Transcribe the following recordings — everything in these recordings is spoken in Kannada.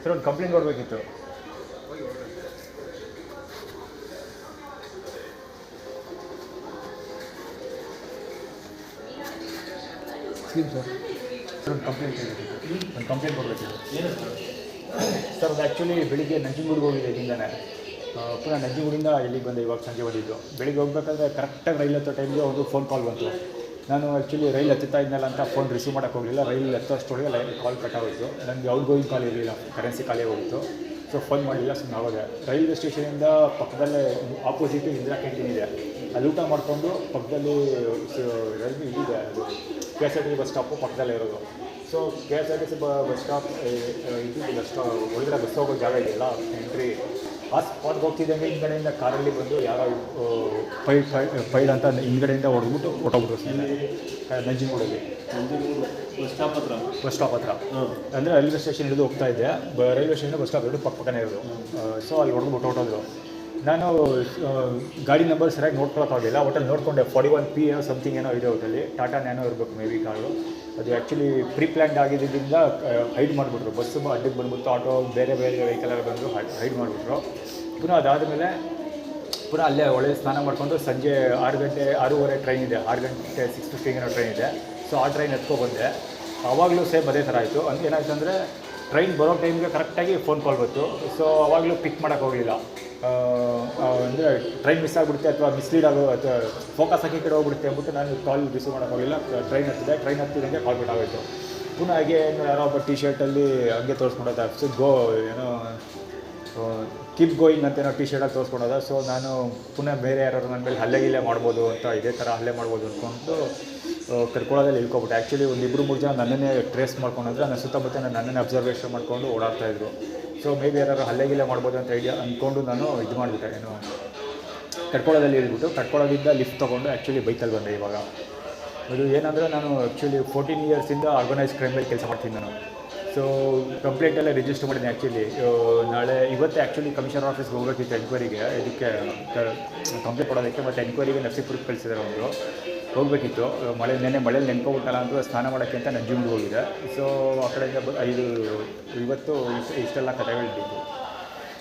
ಸರ್ ಒಂದು ಕಂಪ್ಲೇಂಟ್ ಕೊಡಬೇಕಿತ್ತು. ಸ್ಕೀಮ್ ಸರ್ ಒಂದು ಕಂಪ್ಲೇಂಟ್ ಕೊಡಬೇಕಿತ್ತು. ಏನು ಸರ್ ಅದು ಆ್ಯಕ್ಚುಲಿ ಬೆಳಿಗ್ಗೆ ನಂಜನಗೂಡಿಗೆ ಹೋಗಿದೆ ಇಲ್ಲಿಂದಾನೆ, ಪುನಃ ನಂಜನಗೂಡಿಂದ ಇಲ್ಲಿಗೆ ಬಂದೆ. ಇವಾಗ ಸಂಜೆ ಬಂದಿದ್ದು. ಬೆಳಿಗ್ಗೆ ಹೋಗ್ಬೇಕಾದ್ರೆ ಕರೆಕ್ಟಾಗಿ ರೈಲ್ ಹತ್ತೋ ಟೈಮ್ಗೆ ಒಂದು ಫೋನ್ ಕಾಲ್ ಬಂತು. ನಾನು ಆ್ಯಕ್ಚುಲಿ ರೈಲ್ ಹತ್ತುತ್ತಾ ಇದ್ದಲ್ಲ ಅಂತ ಫೋನ್ ರಿಸೀವ್ ಮಾಡೋಕ್ಕೆ ಹೋಗಲಿಲ್ಲ. ರೈಲ್ ಹತ್ತೋಷ್ಟೊಳಗೆ ಕಾಲ್ ಕಟ್ಟಾಗೋಯಿತು. ನನಗೆ ಔಟ್ ಗೋಯಿಂಗ್ ಕಾಲ್ ಇರಲಿಲ್ಲ, ಕರೆನ್ಸಿ ಖಾಲಿ ಹೋಗಿತ್ತು. ಸೊ ಫೋನ್ ಮಾಡಲಿಲ್ಲ, ಸುಮ್ಮನೆ ಆಗೋದೆ. ರೈಲ್ವೆ ಸ್ಟೇಷನಿಂದ ಪಕ್ಕದಲ್ಲೇ ಆಪೋಸಿಟು ಇಂದಿರಾ ಕ್ಯಾಂಟೀನ್ ಇದೆ, ಅಲ್ಲಿ ಊಟ ಮಾಡಿಕೊಂಡು ಪಕ್ಕದಲ್ಲಿ ರೈಲ್ವೆ ಇದಿದೆ, ಅದು K S R T C bus stop ಪಕ್ಕದಲ್ಲೇ ಇರೋದು. So K S R T C bus stop ಇದು ಬಸ್ ಸ್ಟಾಪ್ ಒಳಗಡೆ ಬಸ್ ಹೋಗೋ ಜಾಗ ಇದೆಯಲ್ಲ ಎಂಟ್ರಿ, ಆ ಸ್ಪಾಟ್ಗೆ ಹೋಗ್ತಿದ್ದಂಗೆ ಹಿಂದ್ಗಡೆಯಿಂದ ಕಾರಲ್ಲಿ ಬಂದು ಯಾರೋ ಫೈಡ್ ಅಂತ ಹಿಂದ್ಗಡೆಯಿಂದ ಹೊಡೆದ್ಬಿಟ್ಟು ಹೊಟ್ಟೋಗ್ಬಿಟ್ರು ನಂಜನಗೂಡಲ್ಲಿ ಬಸ್ ಸ್ಟಾಪ್ ಹತ್ರ. ಅಂದರೆ ರೈಲ್ವೆ ಸ್ಟೇಷನ್ ಹಿಡಿದು ಹೋಗ್ತಾ ಇದ್ದೆ, ರೈಲ್ವೆ ಸ್ಟೇಷನ್ ಬಸ್ ಸ್ಟಾಪ್ ಹಿಡಿದು ಪಕ್ಕನೇ ಇರೋದು. ಸೊ ಅಲ್ಲಿ ಹೊಡೆದ್ಬಿಟ್ಟು ಹೊಟ್ಟೋದ್ರು. ನಾನು ಗಾಡಿ ನಂಬರ್ ಸರಿಯಾಗಿ ನೋಡ್ಕೊಳಕ್ಕಾಗಿಲ್ಲ. ಒಟ್ಟಲ್ಲಿ ನೋಡಿಕೊಂಡೆ 41 PM ಸಮಥಿಂಗ್ ಏನೋ ಇದೆ ಒಟ್ಟಲ್ಲಿ. ಟಾಟಾ ನ್ಯಾನೋ ಇರಬೇಕು ಮೇ ಬಿ ಕಾರು. ಅದು ಆ್ಯಕ್ಚುಲಿ ಪ್ರೀ ಪ್ಲ್ಯಾನ್ಡ್ ಆಗಿದ್ದರಿಂದ ಹೈಡ್ ಮಾಡಿಬಿಟ್ರು. ಬಸ್ಸು ಅಡ್ಡಕ್ಕೆ ಬಂದ್ಬಿಟ್ಟು ಆಟೋ ಬೇರೆ ಬೇರೆ ವೆಹಿಕಲ್ ಬಂದು ಹೈಡ್ ಮಾಡಿಬಿಟ್ರು. ಪುನಃ ಅದಾದಮೇಲೆ ಪುನಃ ಅಲ್ಲೇ ಒಳ್ಳೆ ಸ್ನಾನ ಮಾಡಿಕೊಂಡು ಸಂಜೆ 6 ಗಂಟೆ 6:30 ಟ್ರೈನ್ ಇದೆ, 6 ಗಂಟೆ 6:15 ಏನೋ ಟ್ರೈನ್ ಇದೆ. ಸೊ ಆ ಟ್ರೈನ್ ಎತ್ಕೊಬಂದೆ. ಆವಾಗಲೂ ಸೇಮ್ ಅದೇ ಥರ ಆಯಿತು. ಅಂದರೆ ಏನಾಯ್ತು ಅಂದರೆ ಟ್ರೈನ್ ಬರೋ ಟೈಮ್ಗೆ ಕರೆಕ್ಟಾಗಿ ಫೋನ್ ಕಾಲ್ ಬಂತು. ಸೊ ಆವಾಗಲೂ ಪಿಕ್ ಮಾಡೋಕ್ಕೆ ಹೋಗಲಿಲ್ಲ. ಅಂದರೆ ಟ್ರೈನ್ ಮಿಸ್ ಆಗಿಬಿಡುತ್ತೆ ಅಥವಾ ಮಿಸ್ಲೀಡ್ ಆಗೋ ಅಥವಾ ಫೋಕಸ್ ಹಾಕಿ ಕಡೆ ಹೋಗ್ಬಿಡುತ್ತೆ ಅಂದ್ಬಿಟ್ಟು ನಾನು ಕಾಲ್ ರಿಸೀವ್ ಮಾಡೋಕ್ಕೆ ಹೋಗಲಿಲ್ಲ. ಟ್ರೈನ್ ಹತ್ತಿದಂಗೆ ಕಾಲ್ ಬಿಟ್ಟಾಗೋಯ್ತು. ಪುನಃ ಹಾಗೆ ಯಾರೋ ಒಬ್ಬ ಟಿ ಶರ್ಟಲ್ಲಿ ಹಂಗೆ ತೋರಿಸ್ಕೊಂಡೋದ, ಸೊ ಏನೋ ಕೀಪ್ ಗೋಯಿಂಗ್ ಅಂತೇನೋ ಟಿ ಶರ್ಟಲ್ಲಿ ತೋರಿಸ್ಕೊಂಡೋದ. ಸೊ ನಾನು ಪುನಃ ಬೇರೆ ಯಾರು ನನ್ನ ಮೇಲೆ ಹಲ್ಲೆ ಮಾಡ್ಬೋದು ಅಂತ, ಇದೇ ಥರ ಹಲ್ಲೆ ಮಾಡ್ಬೋದು ಅಂದ್ಕೊಂಡು ಕರ್ಕೊಳ್ಳೋದಲ್ಲಿ ಇಳ್ಕೊಬಿಟ್ಟೆ. ಆ್ಯಕ್ಚುಲಿ ಒಂದು 2-3 ಜನ ನನ್ನನ್ನೇ ಟ್ರೇಸ್ ಮಾಡ್ಕೊಂಡ್ರೆ ನನ್ನ ಸುತ್ತಮುತ್ತ ನನ್ನನ್ನೇ ಅಬ್ಸರ್ವೇಷನ್ ಮಾಡಿಕೊಂಡು ಓಡಾಡ್ತಾಯಿದ್ರು. ಸೊ ಮೇ ಬಿ ಯಾರು ಹಲ್ಲೆಗಿಲ್ಲ ಮಾಡ್ಬೋದು ಅಂತ ಐಡಿಯಾ ಅಂದ್ಕೊಂಡು ನಾನು ಇದು ಮಾಡಿಬಿಟ್ಟೆ, ಏನು ಕಟ್ಕೊಳ್ಳೋದಲ್ಲಿ ಇಳ್ಬಿಟ್ಟು ಕಟ್ಕೊಳ್ಳೋದಿಂದ ಲಿಫ್ಟ್ ತೊಗೊಂಡು ಆ್ಯಕ್ಚುಲಿ ಬೈಕಲ್ಲಿ ಬಂದೆ. ಇವಾಗ ಅದು ಏನಂದರೆ ನಾನು ಆ್ಯಕ್ಚುಲಿ 14 ಇಯರ್ಸಿಂದ ಆರ್ಗನೈಸ್ ಕ್ರೈಮಲ್ಲಿ ಕೆಲಸ ಮಾಡ್ತೀನಿ ನಾನು. ಸೊ ಕಂಪ್ಲೇಂಟೆಲ್ಲ ರಿಜಿಸ್ಟರ್ ಮಾಡಿದ್ದೀನಿ. ಆ್ಯಕ್ಚುಲಿ ಇವತ್ತೇ ಆ್ಯಕ್ಚುಲಿ ಕಮಿಷನರ್ ಆಫೀಸ್ಗೆ ಹೋಗೋಕ್ಕಿತ್ತು ಎನ್ಕ್ವೈರಿಗೆ, ಇದಕ್ಕೆ ಕಂಪ್ಲೇಂಟ್ ಕೊಡೋದಕ್ಕೆ. ಮತ್ತು ಎನ್ಕ್ವೈರಿಗೆ ನರ್ಸಿಪುರಕ್ಕೆ ಕಳಿಸಿದ್ದಾರೆ, ಒಂದು ಹೋಗಬೇಕಿತ್ತು. ನೆನ್ನೆ ಮಳೇಲಿ ನೆನ್ಕೊಬಿಟ್ಟಲ್ಲ ಅಂದರೂ ಸ್ನಾನ ಮಾಡೋಕ್ಕೆ ಅಂತ ನಂಜನಗೂಡಿಗೆ ಹೋಗಿದೆ. ಸೊ ಆ ಕಡೆಯಿಂದ ಇವತ್ತು ಇಷ್ಟೆಲ್ಲ ಕಥೆಗಳಿದ್ದಿತ್ತು.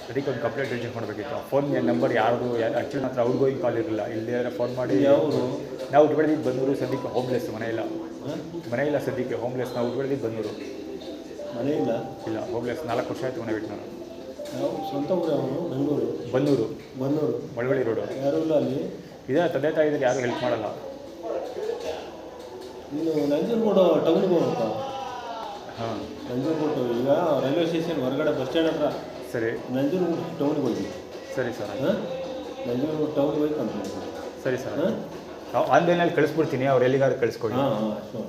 ಅದಕ್ಕೆ ಒಂದು ಕಂಪ್ಲೇಂಟ್ ರಿಜಿಸ್ಟರ್ ಮಾಡಬೇಕಿತ್ತು. ಫೋನ್ ನಂಬರ್ ಯಾವುದು ಆ್ಯಕ್ಚುಲಿ ಮಾತ್ರ ಔಟ್ ಗೋಯಿಂಗ್ ಕಾಲ್ ಇರಲಿಲ್ಲ. ಇಲ್ಲದೇ ಫೋನ್ ಮಾಡಿ ನಾವು ಉಟ್ಬೆಳೆದಿದ್ದು ಬಂದೂರು. ಸದ್ಯಕ್ಕೆ ಹೋಮ್ಲೆಸ್, ಮನೆಯಿಲ್ಲ ಸದ್ಯಕ್ಕೆ ಹೋಮ್ಲೆಸ್. ನಾವು ಉಟ್ಬೆಳೆದಿದ್ದು ಬಂದೂರು, ಮನೆಯಿಂದ ಇಲ್ಲ ಹೋಮ್ಲೆಸ್. 4 ವರ್ಷ ಆಯಿತು ಮನೆ ಬಿಟ್ಟು ನಾನು. ಸ್ವಂತ ಊರು ಬೆಂಗಳೂರು, ಬನ್ನೂರು ಮಳವಳ್ಳಿ ರೋಡು. ಯಾರು ಇಲ್ಲ ಅಲ್ಲಿ ಇದೇ ತಂದೆ ತಾಯಿದ್ರೆ ಯಾರು ಹೆಲ್ಪ್ ಮಾಡಲ್ಲ. ನೀನು ನಂಜನಗೂಡು ಟೌನ್ಗೆ ಹೋಗ್ಬೇಕಾ? ಹಾಂ, ನಂಜನಗೂಡು ಈಗ ರೈಲ್ವೆ ಸ್ಟೇಷನ್ ಹೊರಗಡೆ ಬಸ್ ಸ್ಟ್ಯಾಂಡ್ ಹತ್ರ. ಸರಿ, ನಂಜನಗೂಡು ಟೌನ್ಗೆ ಹೋಗಿ. ಸರಿ ಸರ್. ನಂಜನಗೂಡು ಟೌನ್ಗೆ ಹೋಗಿ ಕಂಪ್ಲೇಂಟ್. ಸರಿ ಸರ್. ಆನ್ಲೈನಲ್ಲಿ ಕಳಿಸ್ಬಿಡ್ತೀನಿ, ಅವ್ರು ಎಲ್ಲಿಗಾದ್ರು ಕಳಿಸ್ಕೊಡಿ. ಹಾಂ ಹಾಂ, ಅಷ್ಟು